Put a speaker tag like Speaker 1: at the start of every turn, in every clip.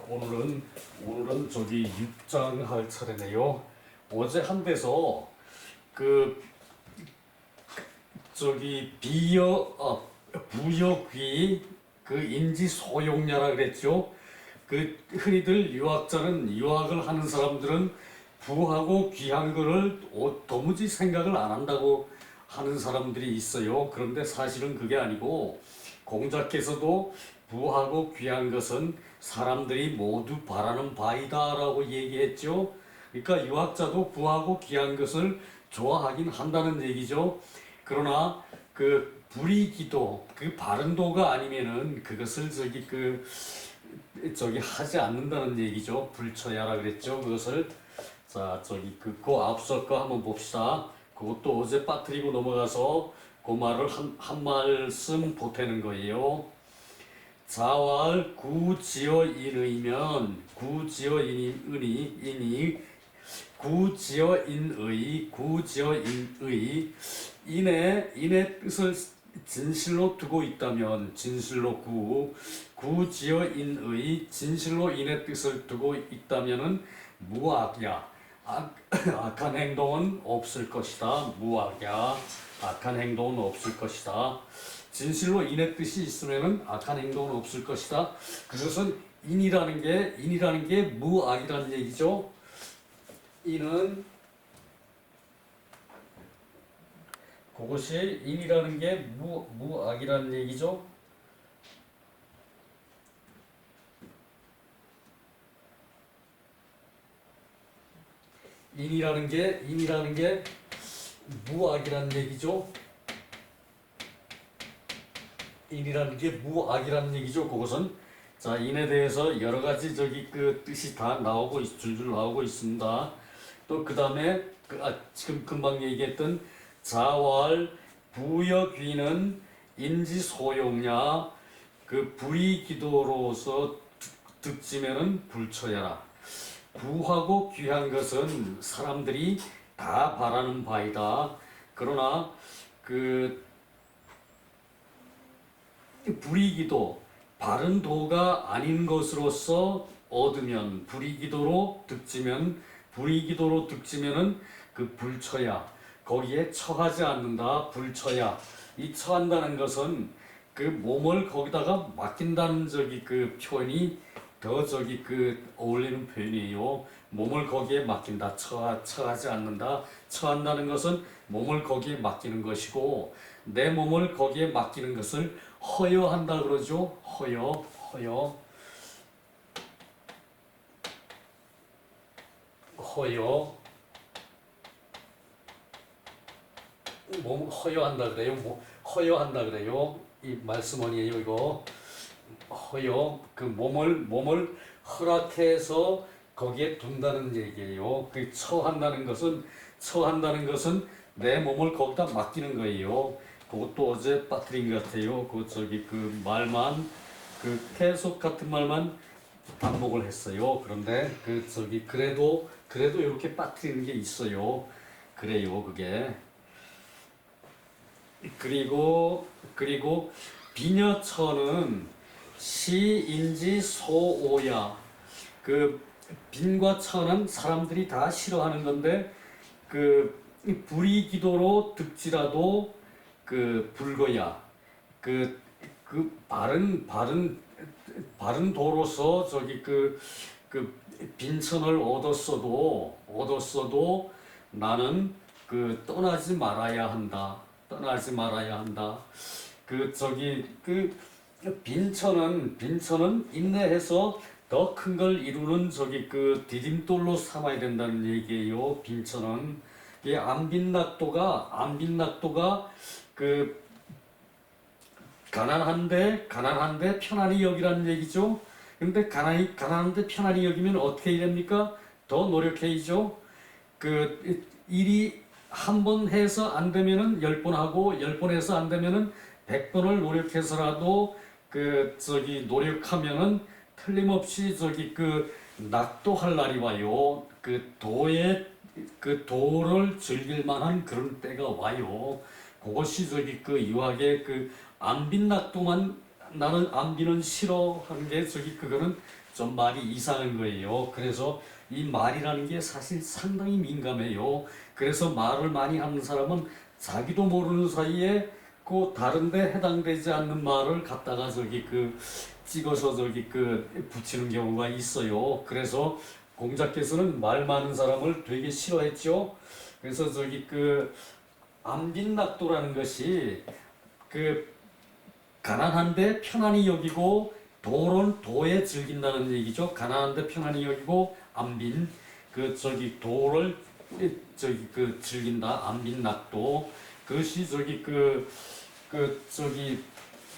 Speaker 1: 오늘은 저기 입장할 차례네요. 어제 한 데서 그 저기 부여귀 그 인지 소용ля라 그랬죠. 그 흔히들 유학을 하는 사람들은 부하고 귀한 거를 도무지 생각을 안 한다고 하는 사람들이 있어요. 그런데 사실은 그게 아니고 공자께서도 부하고 귀한 것은 사람들이 모두 바라는 바이다라고 얘기했죠. 그러니까 유학자도 부하고 귀한 것을 좋아하긴 한다는 얘기죠. 그러나 그 불이기도 그 바른도가 아니면은 그것을 저기 하지 않는다는 얘기죠. 불처야라 그랬죠. 그것을 자 저기 그 앞서 거 한번 봅시다. 그것도 어제 빠뜨리고 넘어가서 그 말을 한 말씀 보태는 거예요. 자왈 구지어인의면 구지어인의 인의 뜻을 진실로 두고 있다면 진실로 구지어인의 진실로 인의 뜻을 두고 있다면은 무악야 악한 행동은 없을 것이다. 무악야 악한 행동은 없을 것이다. 진실로 인의 뜻이 있으면은 악한 행동은 없을 것이다. 그것은 인이라는 게 무악이라는 얘기죠. 인은 그것이 인이라는 게 무악이라는 얘기죠. 인이라는 게 무악이라는 얘기죠. 인이라는 게 무악이라는 얘기죠. 그것은 자 인에 대해서 여러 가지 저기 그 뜻이 다 줄줄 나오고 있습니다. 또 그 다음에 지금 금방 얘기했던 자왈 부여귀는 인지소용냐 그 불이기도로서 득지면은 불처야라. 부하고 귀한 것은 사람들이 다 바라는 바이다. 그러나 그 불이기도 바른 도가 아닌 것으로서 얻으면 불이기도로 득지면은 그 불처야 거기에 처하지 않는다. 불처야 이 처한다는 것은 그 몸을 거기다가 맡긴다는 저기 그 표현이 더 저기 그 어울리는 표현이에요. 몸을 거기에 맡긴다. 처하지 않는다. 처한다는 것은 몸을 거기에 맡기는 것이고 내 몸을 거기에 맡기는 것을 허여한다 그러죠. 허여. 몸 허여한다 그래요. 허여한다 그래요. 이 말씀원이에요. 이거 허여 그 몸을 허락해서 거기에 둔다는 얘기예요. 그 처한다는 것은 내 몸을 거기다 맡기는 거예요. 그것도 어제 빠뜨린 것 같아요. 그 저기 그 말만 그 계속 같은 말만 반복을 했어요. 그런데 그 저기 그래도 이렇게 빠뜨리는 게 있어요. 그래요, 그게. 그리고 비녀처는 시인지 소오야. 그 빈과 처는 사람들이 다 싫어하는 건데 그 불이기도로 득지라도 그 불거야. 그 바른 도로서 저기 그 빈천을 얻었어도 나는 그 떠나지 말아야 한다. 그 저기 그 빈천은 인내해서 더 큰 걸 이루는 저기 그 디딤돌로 삼아야 된다는 얘기예요. 빈천은 이 안빈낙도가 그 가난한데 편안히 여기라는 얘기죠. 근데 가난한데 편안히 여기면 어떻게 됩니까? 더 노력해야죠. 그 일이 한 번 해서 안 되면은 10번 하고 10번 해서 안 되면은 100번을 노력해서라도 그 저기 노력하면은 틀림없이 저기 그 낙도할 날이 와요. 그 도를 즐길 만한 그런 때가 와요. 그것이 저기 그 유학의 그 안빈낙도만 나는 안비는 싫어하는 게 그거는 좀 말이 이상한 거예요. 그래서 이 말이라는 게 사실 상당히 민감해요. 그래서 말을 많이 하는 사람은 자기도 모르는 사이에 그 다른데 해당되지 않는 말을 갖다가 찍어서 붙이는 경우가 있어요. 그래서 공자께서는 말 많은 사람을 되게 싫어했죠. 그래서 안빈낙도라는 것이 가난한데 편안히 여기고 도는 도에 즐긴다는 얘기죠. 가난한데 편안히 여기고 안빈 도를 즐긴다. 안빈낙도. 그것이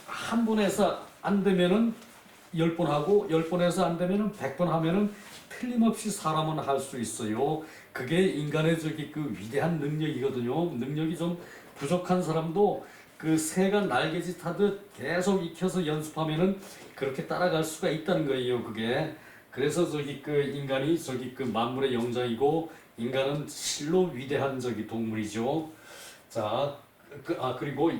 Speaker 1: 한 번에서 안 되면은 10번 하고 10번에서 안 되면은 100번 하면은 틀림없이 사람은 할 수 있어요. 그게 인간의 위대한 능력이거든요. 능력이 좀 부족한 사람도 새가 날개짓 하듯 계속 익혀서 연습하면은 그렇게 따라갈 수가 있다는 거예요. 그게. 그래서 인간이 만물의 영장이고 인간은 실로 위대한 동물이죠. 자, 그리고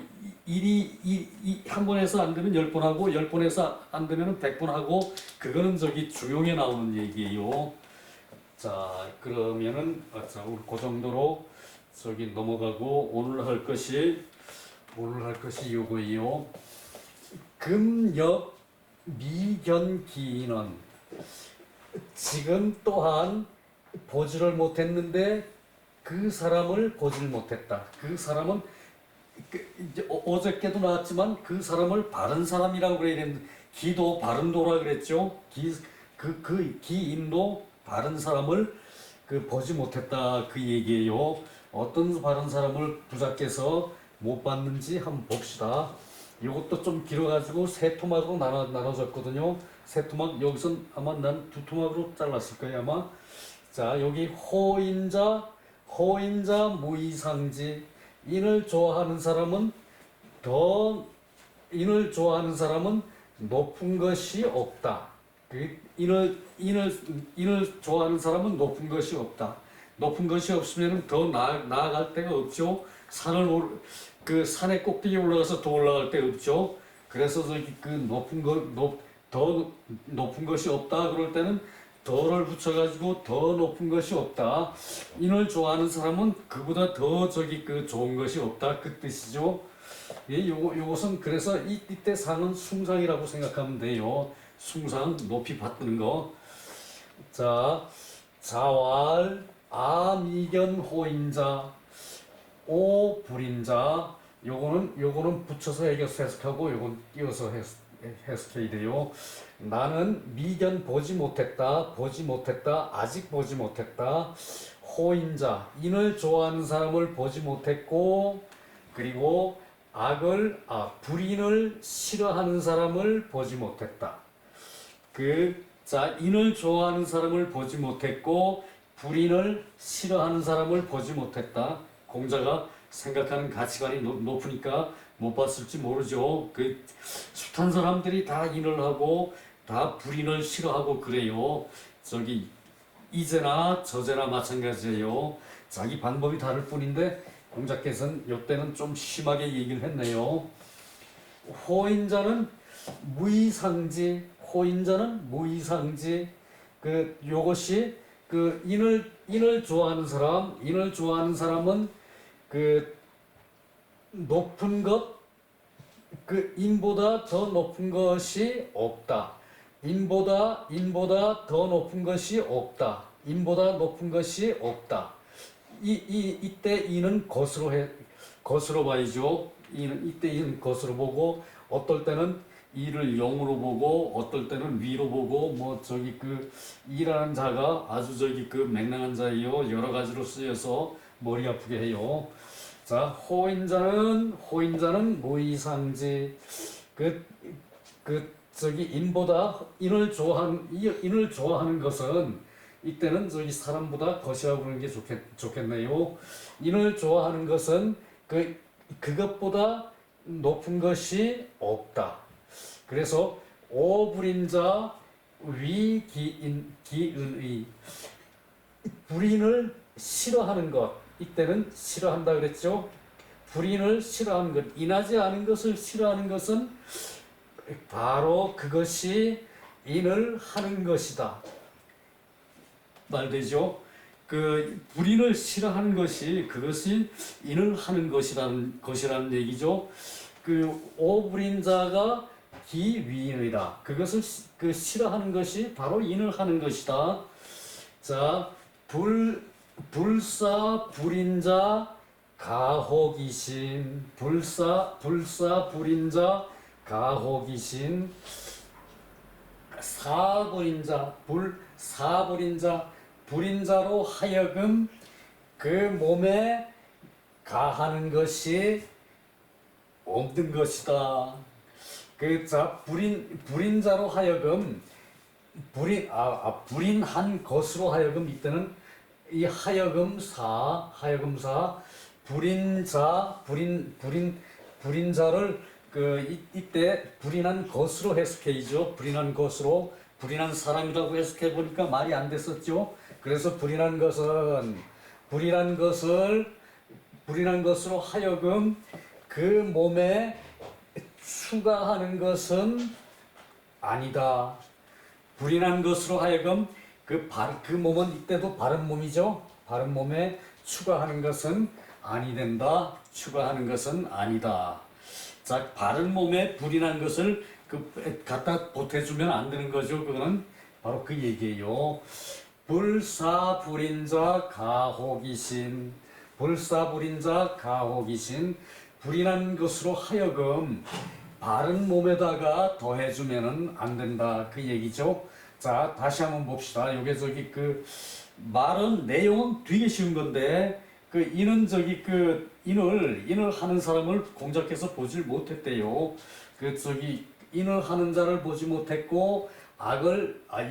Speaker 1: 한 번에서 안 되면 10번 하고 10번에서 안 되면 100번 하고 그거는 중용에 나오는 얘기예요. 자, 그러면은 우리 그 정도로 넘어가고 오늘 할 것이 요거예요. 금역 미견기인은 지금 또한 보지를 못했는데 그 사람을 보질 못했다. 그 사람은 이제 어저께도 나왔지만 그 사람을 바른 사람이라고 그래야 되는데 기도 바른도라 그랬죠. 기인도 바른 사람을 보지 못했다 그 얘기예요. 어떤 바른 사람을 부자께서 못 봤는지 한번 봅시다. 이것도 좀 길어가지고 세 토막으로 나눠졌거든요. 세 토막 여기서 아마 난 두 토막으로 잘랐을 거예요 아마. 자, 여기 호인자 무이상지. 인을 좋아하는 사람은 높은 것이 없다. 인을 좋아하는 사람은 높은 것이 없다. 높은 것이 없으면 더 나아갈 데가 없죠. 산의 꼭대기에 올라가서 더 올라갈 데가 없죠. 그래서 더 높은 것이 없다 그럴 때는 더를 붙여가지고 더 높은 것이 없다. 인을 좋아하는 사람은 그보다 더 좋은 것이 없다 그 뜻이죠. 예, 요것은 그래서 이때 상은 숭상이라고 생각하면 돼요. 숭상 높이 받는 거. 자, 자왈 아미견 호인자 오 불인자. 요거는 붙여서 해석하고 요건 띄어서 해석해야 돼요. 나는 미견 보지 못했다, 아직 보지 못했다. 호인자, 인을 좋아하는 사람을 보지 못했고, 그리고 불인을 싫어하는 사람을 보지 못했다. 인을 좋아하는 사람을 보지 못했고, 불인을 싫어하는 사람을 보지 못했다. 공자가 생각하는 가치관이 높으니까 못 봤을지 모르죠. 숱한 사람들이 다 인을 하고 다 불인을 싫어하고 그래요. 이제나 저제나 마찬가지예요. 자기 방법이 다를 뿐인데 공자께서는 이때는 좀 심하게 얘기를 했네요. 호인자는 무이상지. 요것이 인을 좋아하는 사람은 높은 것, 인보다 더 높은 것이 없다. 인보다 더 높은 것이 없다. 이때 인은 것으로 봐야죠. 이때 인은 것으로 보고, 어떨 때는 이를 영으로 보고, 어떨 때는 위로 보고, 이라는 자가 아주 맹랑한 자예요. 여러 가지로 쓰여서 머리 아프게 해요. 자, 호인자는 무이상지. 인을 좋아하는 것은 이때는 사람보다 것이라고 그러는 게 좋겠네요. 인을 좋아하는 것은 그것보다 높은 것이 없다. 그래서 오불인자 위기은의. 불인을 싫어하는 것, 이때는 싫어한다 그랬죠. 불인을 싫어하는 것, 인하지 않은 것을 싫어하는 것은 바로 그것이 인을 하는 것이다. 말되죠? 그 불인을 싫어하는 것이 그것이 인을 하는 것이라는 얘기죠. 그 오불인자가 기위인이다. 그것을 그 싫어하는 것이 바로 인을 하는 것이다. 자, 불사 불인자 가호기신. 불사 불인자 가호기신. 사불인자 불인자로 하여금 그 몸에 가하는 것이 없는 것이다. 불인자로 하여금 불인한 것으로 하여금 이때는 이 하여금사 불인자를 이때 불인한 것으로 해석해야죠. 불인한 것으로 불인한 사람이라고 해석해 보니까 말이 안 됐었죠. 그래서 불인한 것으로 하여금 그 몸에 추가하는 것은 아니다. 불인한 것으로 하여금 그 몸은 이때도 바른 몸이죠. 바른 몸에 추가하는 것은 아니 된다. 추가하는 것은 아니다. 자, 바른 몸에 불인한 것을 갖다 보태주면 안 되는 거죠. 그거는 바로 그 얘기예요. 불사불인자 가호기신. 불인한 것으로 하여금 바른 몸에다가 더해주면은 안 된다. 그 얘기죠. 자, 다시 한번 봅시다. 요게 말은 내용은 되게 쉬운 건데 이는 인을 하는 사람을 공작해서 보질 못했대요. 인을 하는 자를 보지 못했고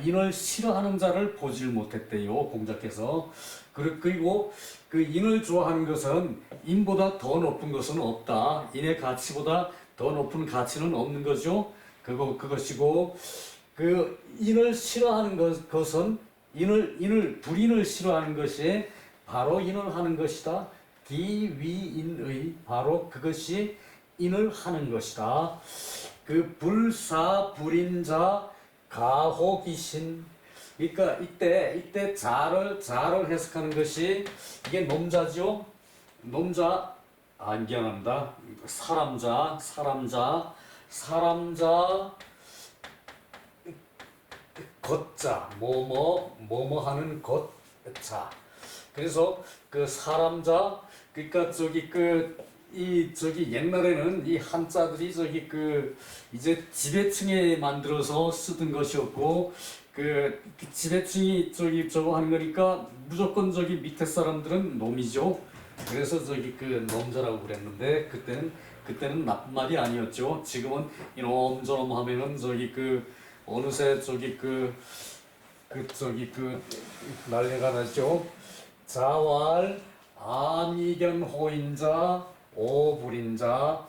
Speaker 1: 인을 싫어하는 자를 보질 못했대요. 공작해서. 그리고 그 인을 좋아하는 것은 인보다 더 높은 것은 없다. 인의 가치보다 더 높은 가치는 없는 거죠. 그것이고 그 인을 싫어하는 것은 불인을 싫어하는 것이 바로 인을 하는 것이다. 기위인의 바로 그것이 인을 하는 것이다. 그 불사불인자 가호기신. 그러니까 이때 자를 해석하는 것이 이게 nom자죠. nom자 미안합니다. 사람자 걷자 뭐뭐 하는 걷자. 그래서 그 사람자 그러니까 옛날에는 이 한자들이 이제 지배층에 만들어서 쓰던 것이었고 그 지배층이 저거 하는 거니까 무조건 밑에 사람들은 놈이죠. 그래서 nom자라고 그랬는데 그때는 나쁜 말이 아니었죠. 지금은 이놈 저놈 하면은 어느새 난리가 나죠. 자왈 아미견 호인자 오불인자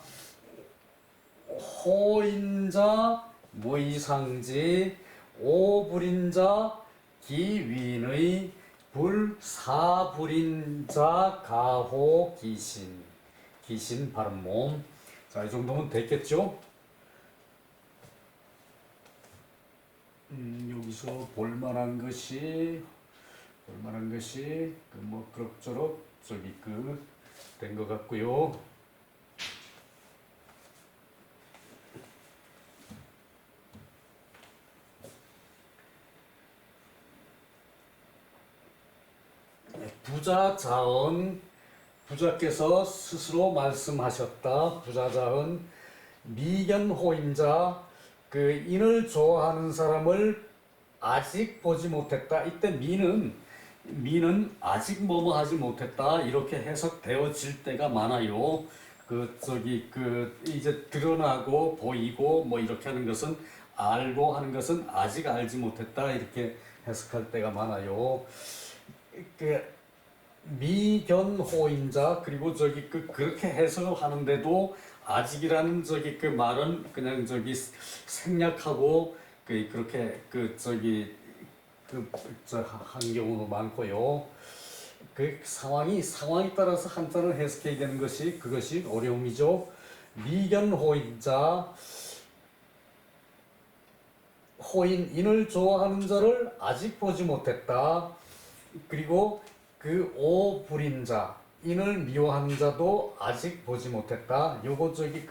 Speaker 1: 호인자 무이상지 오불인자 기윈의 불사불인자 가호 기신 바른 몸. 자, 이 정도면 됐겠죠? 여기서 볼만한 것이 그럭저럭 된 것 같고요. 부자자언 부자께서 스스로 말씀하셨다. 부자자언 미견호인자 인을 좋아하는 사람을 아직 보지 못했다. 이때 미는 아직 뭐뭐 하지 못했다. 이렇게 해석되어질 때가 많아요. 이제 드러나고 보이고 뭐 이렇게 하는 것은 알고 하는 것은 아직 알지 못했다. 이렇게 해석할 때가 많아요. 미견호인자 그리고 그렇게 해석을 하는데도 아직이라는 말은 그냥 생략하고 그렇게 한 경우도 많고요. 상황이 따라서 한자를 해석해야 되는 그것이 어려움이죠. 미견호인자 호인 인을 좋아하는 자를 아직 보지 못했다. 그리고 그 오불인 자 인을 미워하는 자도 아직 보지 못했다. 요거 저기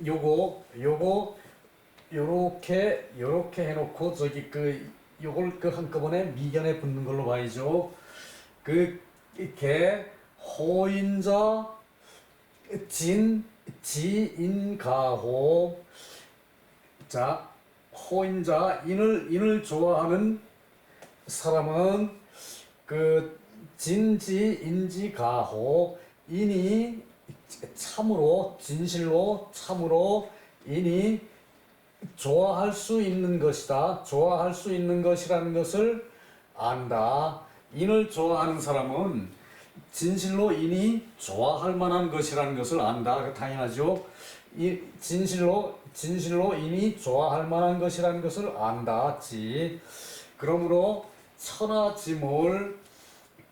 Speaker 1: 요거 요렇게 해놓고 저기 요걸 한꺼번에 미견에 붙는 걸로 봐야죠. 개 호인자 지인가호. 자, 호인자 인을 좋아하는 사람은 진지인지가호. 인이 참으로 진실로 참으로 인이 좋아할 수 있는 것이다. 좋아할 수 있는 것이라는 것을 안다. 인을 좋아하는 사람은 진실로 인이 좋아할 만한 것이라는 것을 안다. 당연하죠. 진실로 인이 좋아할 만한 것이라는 것을 안다. 그러므로 천하지몰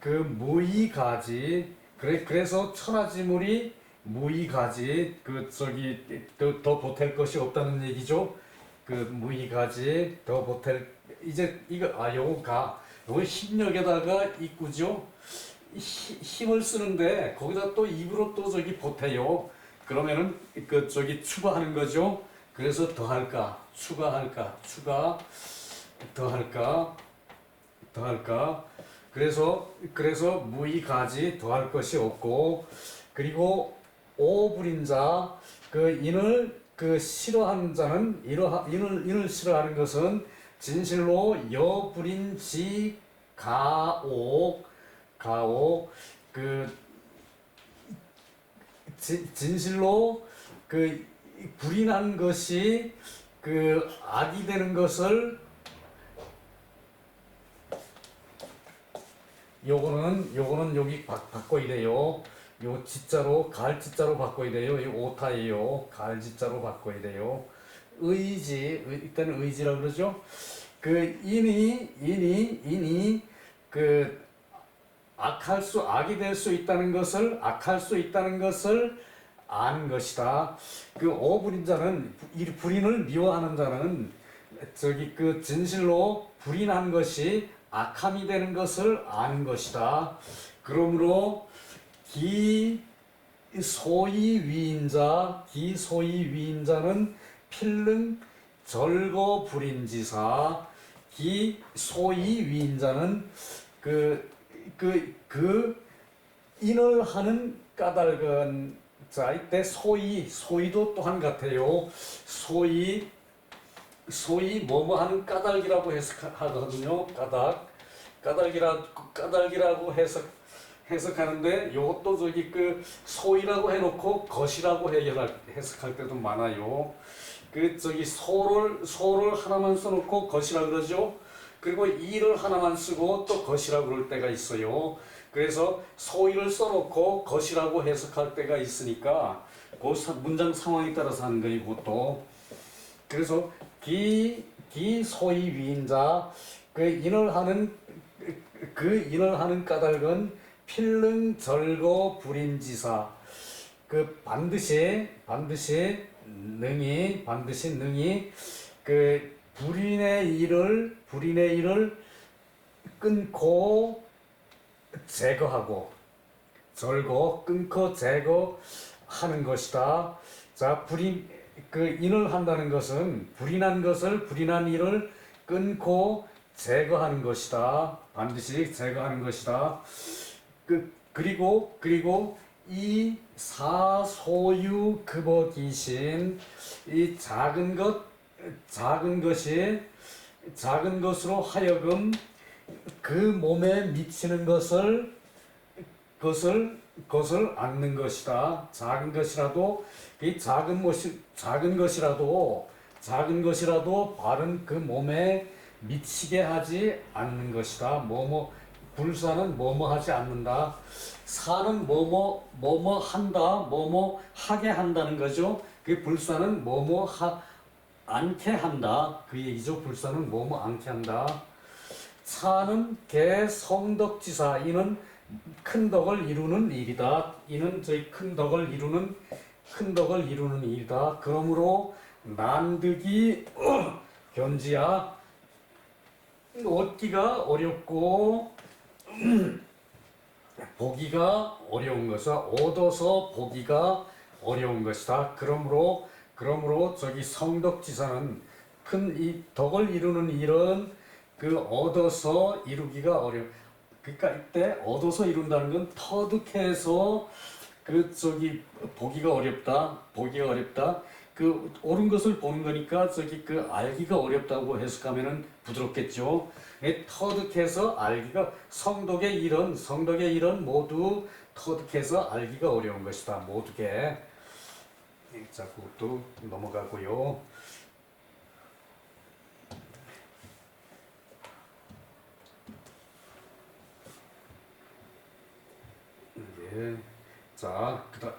Speaker 1: 무의가지. 그래서 천하지몰이 무의가지. 더 보탤 것이 없다는 얘기죠. 무의가지 더 보탤. 이제 요거 힘력에다가 입구죠. 힘을 쓰는데 거기다 또 입으로 또 보태요. 그러면은 추가하는 거죠. 그래서 더할까 추가할까 더할까 그래서 무의가지 더할 것이 없고. 그리고 오불인자 인을 싫어하는 자는 인을 싫어하는 것은 진실로 여불인지 가옥 진실로 불인한 것이 악이 되는 것을 요거는 여기 바꿔야 돼요. 요 지자로 갈지자로 바꿔야 돼요. 이 오타예요. 갈지자로 바꿔야 돼요. 일단은 의지라 그러죠. 인이 악이 될 수 있다는 것을 아는 것이다. 오불인 자는 불인을 미워하는 자는 진실로 불인한 것이 악함이 되는 것을 아는 것이다. 그러므로 기소위 위인자는 필릉 절거 불인지사. 기소위 위인자는 인을 하는 까닭은, 자, 이때 소위도 또한 같아요. 소위 뭐뭐 하는 까닭이라고 해석하거든요. 까닭이라고 해석하는데, 요것도 소위라고 해놓고 것이라고 해석할 때도 많아요. 소를 하나만 써놓고 것이라 그러죠. 그리고 이를 하나만 쓰고 또 것이라고 그럴 때가 있어요. 그래서 소위를 써놓고 것이라고 해석할 때가 있으니까 문장 상황에 따라서 하는 거예요, 이것도. 그래서 기소위 위인자, 인을 하는 까닭은 필릉 절거 불인지사. 반드시 능히 불인의 일을 끊고 제거하고, 끊고 제거하는 것이다. 자, 인을 한다는 것은 불인한 일을 끊고 제거하는 것이다. 반드시 제거하는 것이다. 그리고 이 사소유급어귀신, 이 작은 것으로 하여금 몸에 미치는 것을 않는 것이다. 작은 것이라도 바른 몸에 미치게 하지 않는 것이다. 불사는 하지 않는다. 사는 한다, 하게 한다는 거죠. 불사는 않게 한다. 그 얘기죠. 불사는 않게 한다. 사는 성덕지사, 이는 큰 덕을 이루는 일이다. 이는 저희 큰 덕을 이루는 큰 덕을 이루는 일이다. 그러므로 난득이 견지야 얻기가 어렵고 보기가 어려운 것이다. 얻어서 보기가 어려운 것이다. 그러므로 저기 성덕지사는 큰 이 덕을 이루는 일은 그 얻어서 이루기가 어려. 그러니까 이때 얻어서 이룬다는 건 터득해서 그 저기 보기가 어렵다. 보기가 어렵다. 그 옳은 것을 보는 거니까 저기 그 알기가 어렵다고 해석하면은 부드럽겠죠. 터득해서 알기가 성덕의 일은 모두 터득해서 알기가 어려운 것이다. 모두게. 자, 그것도 넘어가고요. 예. 자, 그다음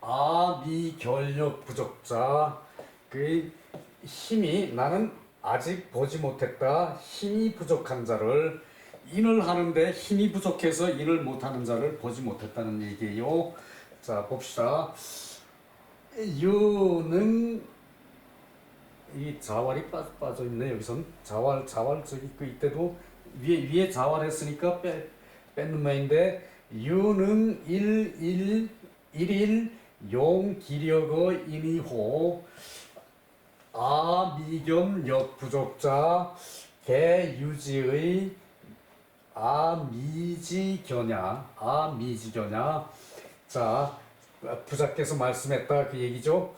Speaker 1: 아미결력 부족자 그 힘이 나는 아직 보지 못했다. 힘이 부족한 자를 인을 하는데 힘이 부족해서 인을 못하는 자를 보지 못했다는 얘기예요. 자, 봅시다. 유는 이 자활이 빠져 있네. 여기선 자활 저기 그 이때도 위에 자활했으니까 뺏는 말인데 유능 일일 용 기력의 인이호 아미겸 역부족자 개유지의 아미지견야. 자, 부자께서 말씀했다 그 얘기죠.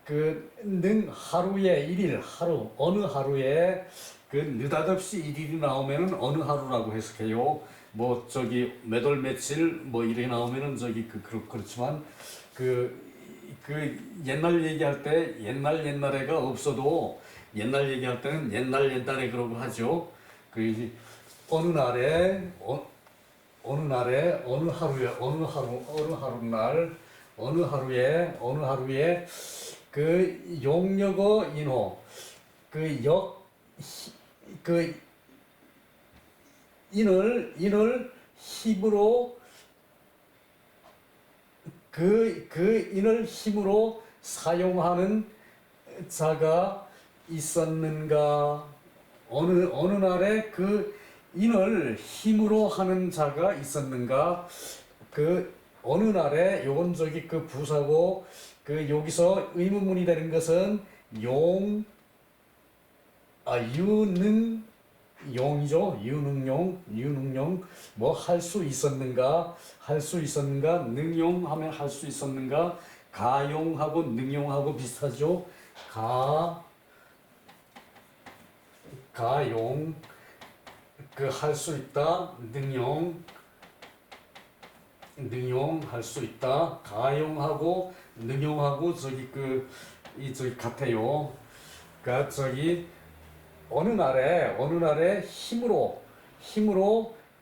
Speaker 1: 그 능 하루에 일일 하루 어느 하루에 그 느닷없이 일일이 나오면은 어느 하루라고 해석해요. 뭐 저기 몇 월 며칠 뭐 일이 나오면은 저기 그렇지만 그 옛날 얘기할 때 옛날에가 없어도 옛날 얘기할 때는 옛날에 그러고 하죠. 그 어느 날에 어느 하루에 그 용력어 인호 그 인을 힘으로 그 인을 힘으로 사용하는 자가 있었는가? 어느 날에 그 인을 힘으로 하는 자가 있었는가? 그 어느 날에 요건 저기 그 부사고 그 여기서 의문문이 되는 것은 유능 용이죠. 유능용 뭐 할 수 있었는가? 능용하면 할 수 있었는가? 가용하고 능용하고 비슷하죠. 가용 그 할 수 있다. 능용 할 수 있다. 가용하고 능용하고 저기 저기 같아요. 그러니까 저기 어느 날에 힘으로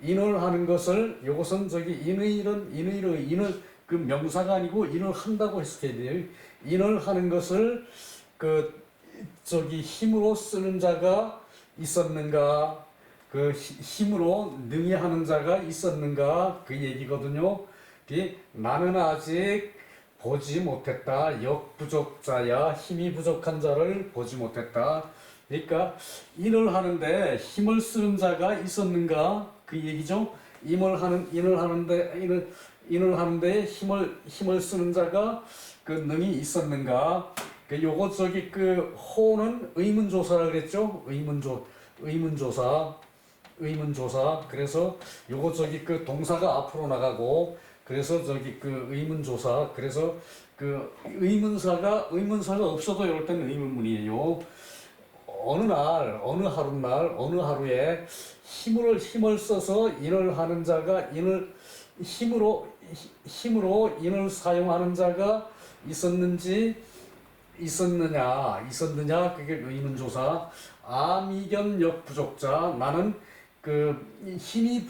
Speaker 1: 인을 하는 것을 요것은 저기 인을 그 명사가 아니고 인을 한다고 해석해야 돼요. 인을 하는 것을 그 저기 힘으로 쓰는 자가 있었는가? 그 힘으로 능히 하는 자가 있었는가? 그 얘기거든요. 나는 아직 보지 못했다. 역부족자야 힘이 부족한 자를 보지 못했다. 그러니까 인을 하는데 힘을 쓰는 자가 있었는가 그 얘기죠. 인을 하는데 힘을 쓰는 자가 그 능이 있었는가. 그 요거 저기 그 호는 의문조사라 그랬죠. 의문조사. 그래서 요거 저기 그 동사가 앞으로 나가고 그래서 저기 그 의문조사. 그래서 그 의문사가 없어도 이럴 때는 의문문이에요. 어느 하루에 힘을 써서 인을 하는 자가 힘으로 인을 사용하는 자가 있었느냐 그게 의문조사. 아미견 역부족자 나는 그 힘이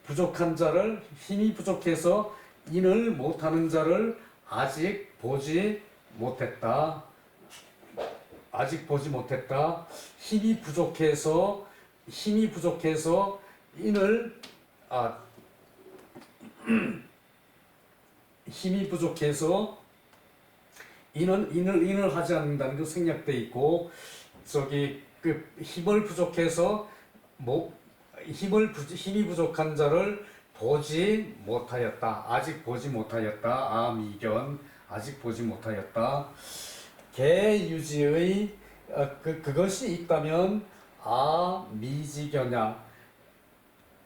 Speaker 1: 부족한 자를 힘이 부족해서 인을 못하는 자를 아직 보지 못했다. 힘이 부족해서 인을 힘이 부족해서 인을 하지 않는다는 거 생략돼 있고, 저기 그 힘을 부족해서 힘이 부족한 자를 보지 못하였다. 아직 보지 못하였다. 미견 아직 보지 못하였다. 개유지의 그것이 있다면 미지견야.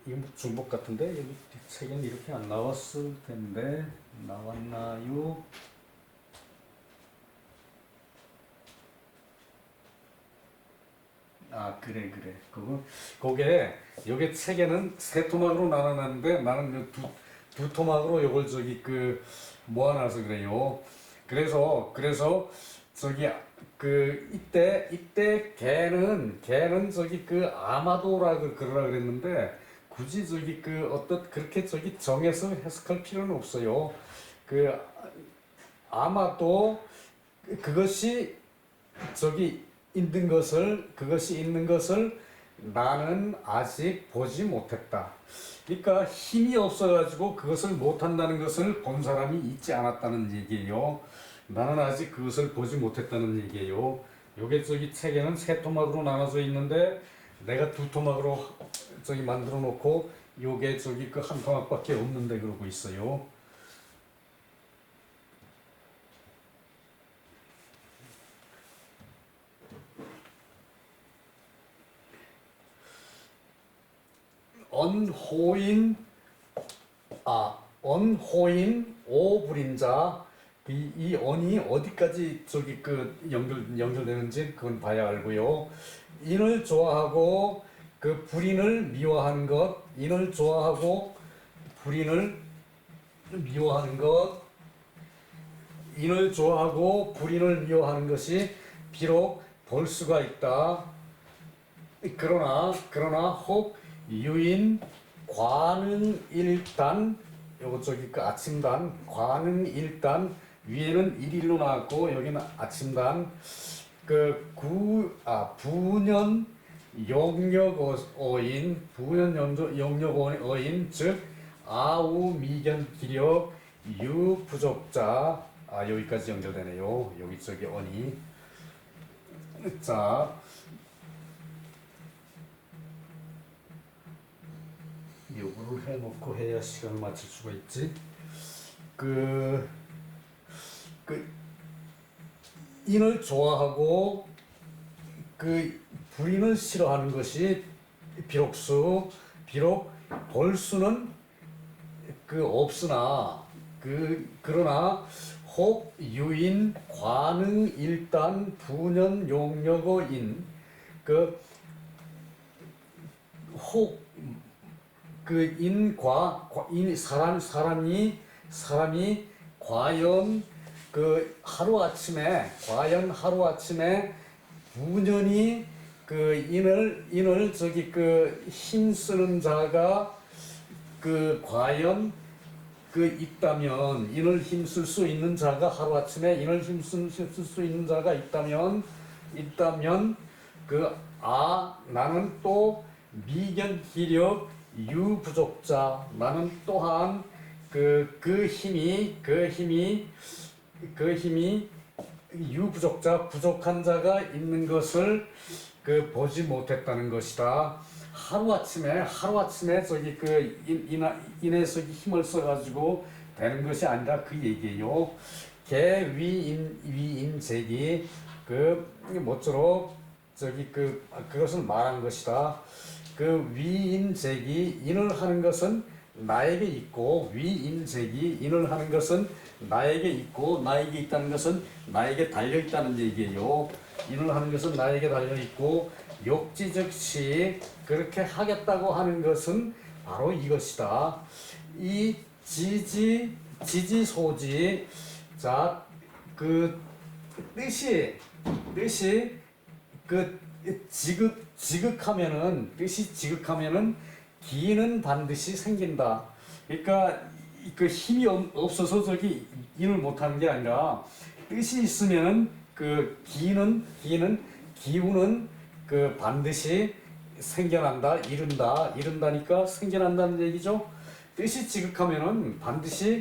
Speaker 1: 이거 중복 같은데 여기 책에는 이렇게 안 나왔을 텐데 나왔나요? 그래. 그게 요게 책에는 세 토막으로 나눠놨는데 나는 두 토막으로 요걸 저기 모아놔서 그래요. 그래서 저기 이때 걔는 저기 아마도라 그러라 그랬는데 굳이 저기 그렇게 저기 정해서 해석할 필요는 없어요. 아마도 그것이 저기 그것이 있는 것을 나는 아직 보지 못했다. 그러니까 힘이 없어가지고 그것을 못한다는 것을 본 사람이 있지 않았다는 얘기예요. 나는 아직 그것을 보지 못했다는 얘기예요. 요게 저기 책에는 세 토막으로 나눠져 있는데 내가 두 토막으로 저기 만들어 놓고 요게 저기 한 토막밖에 없는데 그러고 있어요. 언호인 오불임자. 이 언이 어디까지 저기 연결되는지 그건 봐야 알고요. 인을 좋아하고 불인을 미워하는 것, 인을 좋아하고 불인을 미워하는 것, 인을 좋아하고 불인을 미워하는 것이 비록 볼 수가 있다. 그러나 혹 유인 관응일단, 요거 저기 아침단 관응일단, 위에는 일일로 나왔고 여기는 아침단. 부년 용력어인 즉 아우 미견 기력 유 부족자. 여기까지 연결되네요. 여기 저기 언이. 자, 요거를 해놓고 해야 시간을 맞출 수가 있지. 인을 좋아하고 불인을 싫어하는 것이 비록 볼 수는 없으나 그러나 혹 유인 관응 일단 부년 용력어인 혹 사람이 과연 하루아침에 부년이 인을 저기 힘쓰는 자가 과연 있다면, 인을 힘쓸 수 있는 자가 하루아침에 인을 힘쓸 수 있는 자가 있다면 나는 또 미견 기력 유부족자, 나는 또한 그 힘이 유부족자 부족한 자가 있는 것을 보지 못했다는 것이다. 하루아침에 저기 인에서 힘을 써가지고 되는 것이 아니라 그 얘기예요. 개위임제기 모쪼록 저기 그것을 말한 것이다. 위임제기, 인을 하는 것은 나에게 있고, 위임제기, 인을 하는 것은 나에게 있고, 나에게 있다는 것은 나에게 달려있다는 얘기예요. 인을 하는 것은 나에게 달려있고, 욕지즉시 그렇게 하겠다고 하는 것은 바로 이것이다. 이 지지소지. 자, 뜻이 지극하면은 기는 반드시 생긴다. 그러니까 힘이 없어서 저기 인을 못하는 게 아니라 뜻이 있으면은 기운은 반드시 생겨난다. 이룬다니까 생겨난다는 얘기죠. 뜻이 지극하면은 반드시